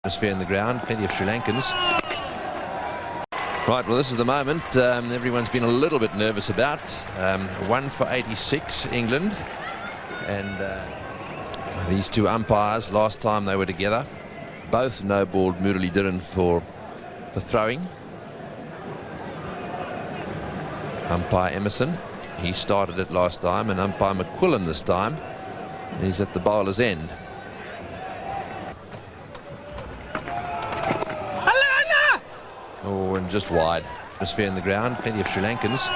atmosphere in the ground, plenty of Sri Lankans. Right, well, this is the moment everyone's been a little bit nervous about. 1 for 86, England. And these two umpires, last time they were together, both no-balled Muralitharan for throwing. Umpire Emerson, he started it last time, and umpire McQuillan this time. He's at the bowler's end. Oh, and just wide. Atmosphere in the ground, plenty of Sri Lankans.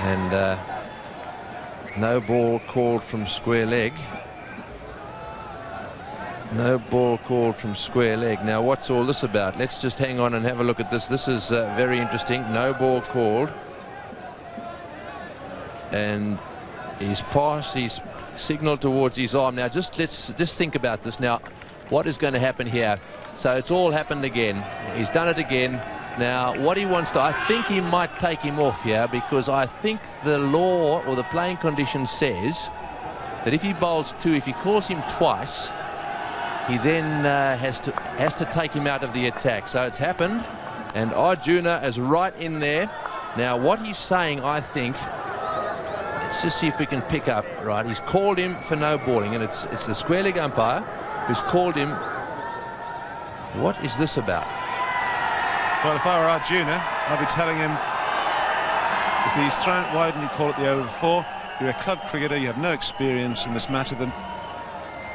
And no ball called from square leg. No ball called from square leg. Now, what's all this about? Let's just hang on and have a look at this. This is very interesting. No ball called. And he's passed, he's signaled towards his arm. Now, let's think about this. Now, what is going to happen here? So it's all happened again. He's done it again. Now, what he wants to, I think he might take him off here, because I think the law or the playing condition says that if he bowls two, if he calls him twice, he then has to take him out of the attack. So it's happened, and Arjuna is right in there. Now, what he's saying, I think, let's just see if we can pick up. Right, he's called him for no balling, and it's the square leg umpire who's called him. What is this about? Well, if I were Arjuna, I'd be telling him, if he's thrown it wide and you call it the over 4, you're a club cricketer, you have no experience in this matter. The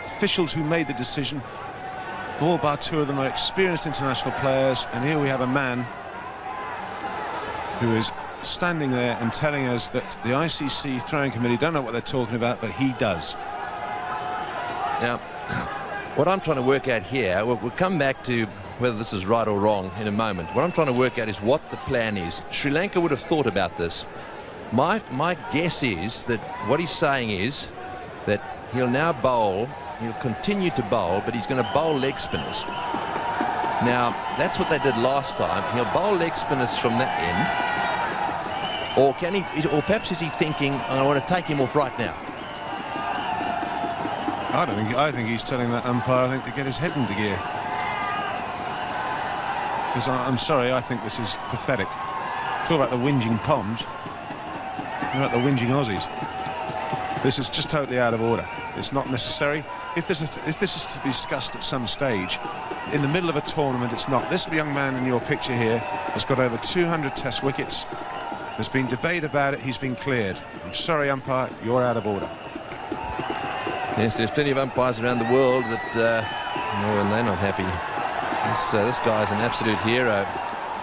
officials who made the decision, all bar 2 of them, are experienced international players, and here we have a man who is standing there and telling us that the ICC throwing committee don't know what they're talking about, but he does. Now, what I'm trying to work out here, we'll come back to whether this is right or wrong in a moment. What I'm trying to work out is what the plan is. Sri Lanka would have thought about this. My guess is that what he's saying is that he'll now bowl, he'll continue to bowl, but he's going to bowl leg spinners. Now, that's what they did last time. He'll bowl leg spinners from that end. Or can he, or perhaps is he thinking, I want to take him off right now? I think he's telling that umpire, I think, to get his head into gear. Because I'm sorry, I think this is pathetic. Talk about the whinging Poms. What about the whinging Aussies? This is just totally out of order. It's not necessary. If this is to be discussed at some stage, in the middle of a tournament, it's not. This young man in your picture here has got over 200 test wickets. There's been debate about it. He's been cleared. I'm sorry, umpire, you're out of order. Yes, there's plenty of umpires around the world that, and they're not happy. This guy's an absolute hero.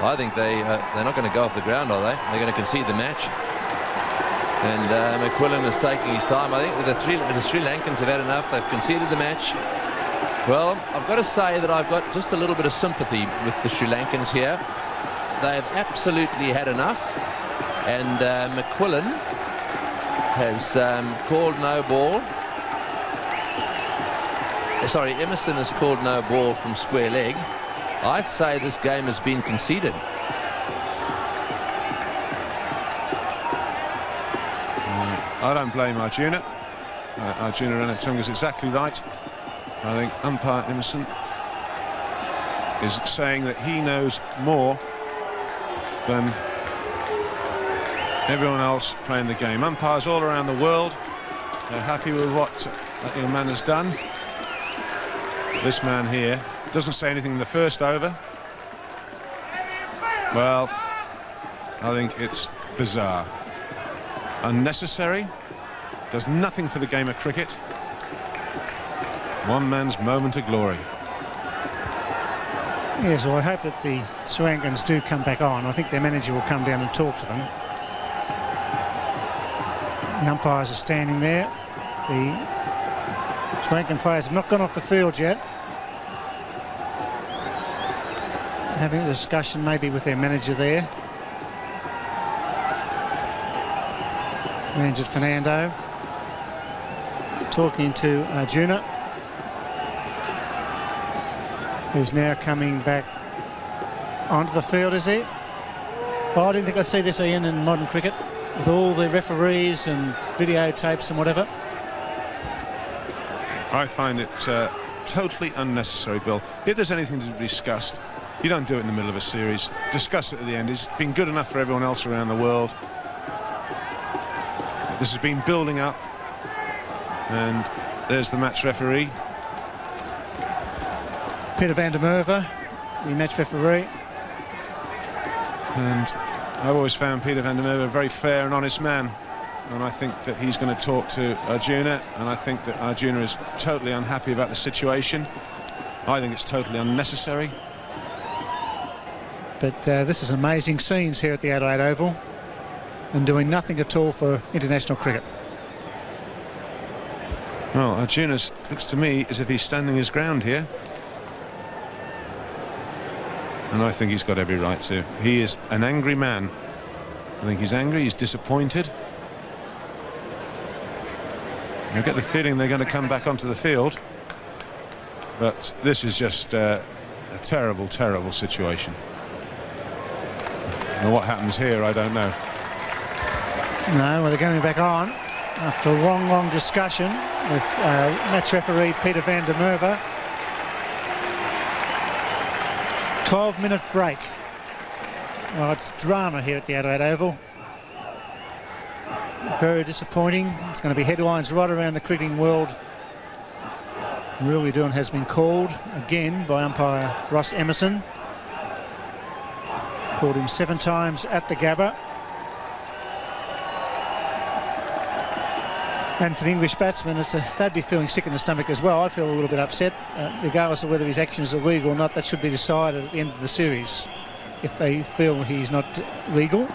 I think they're not going to go off the ground, are they? They're going to concede the match. And McQuillan is taking his time. I think the Sri Lankans have had enough. They've conceded the match. Well, I've got to say that I've got just a little bit of sympathy with the Sri Lankans here. They've absolutely had enough. And McQuillan has called no ball. Sorry, Emerson has called no ball from square leg. I'd say this game has been conceded. I don't blame Arjuna. Arjuna Ranatunga is exactly right. I think umpire Emerson is saying that he knows more than everyone else playing the game. Umpires all around the world, they're happy with what that young man has done. This man here doesn't say anything in the first over. Well, I think it's bizarre. Unnecessary. Does nothing for the game of cricket. One man's moment of glory. Yes, well, I hope that the Sri Lankans do come back on. I think their manager will come down and talk to them. The umpires are standing there. The Sri Lankan players have not gone off the field yet. Having a discussion maybe with their manager there. Manager Fernando talking to Arjuna, who's now coming back onto the field, is he? Well, I didn't think I'd see this, Ian, in modern cricket, with all the referees and videotapes and whatever. I find it Totally unnecessary, Bill. If there's anything to be discussed, you don't do it in the middle of a series. Discuss it at the end. It's been good enough for everyone else around the world. This has been building up. And there's the match referee. Peter van der Merwe, the match referee. And I've always found Peter van der Merwe a very fair and honest man. And I think that he's going to talk to Arjuna, and I think that Arjuna is totally unhappy about the situation. I think it's totally unnecessary. But this is amazing scenes here at the Adelaide Oval, and doing nothing at all for international cricket. Well, Arjuna looks to me as if he's standing his ground here. And I think he's got every right to. He is an angry man. I think he's angry, he's disappointed. I get the feeling they're going to come back onto the field. But this is just a terrible, terrible situation. And what happens here, I don't know. No, well, they're going back on after a long, long discussion with match referee Peter van der Merwe. 12-minute break. Well, it's drama here at the Adelaide Oval. Very disappointing. It's going to be headlines right around the cricketing world. Muralitharan has been called again by umpire Ross Emerson. Called him 7 times at the Gabba. And for the English batsmen, they'd be feeling sick in the stomach as well. I feel a little bit upset, regardless of whether his actions are legal or not. That should be decided at the end of the series. If they feel he's not legal,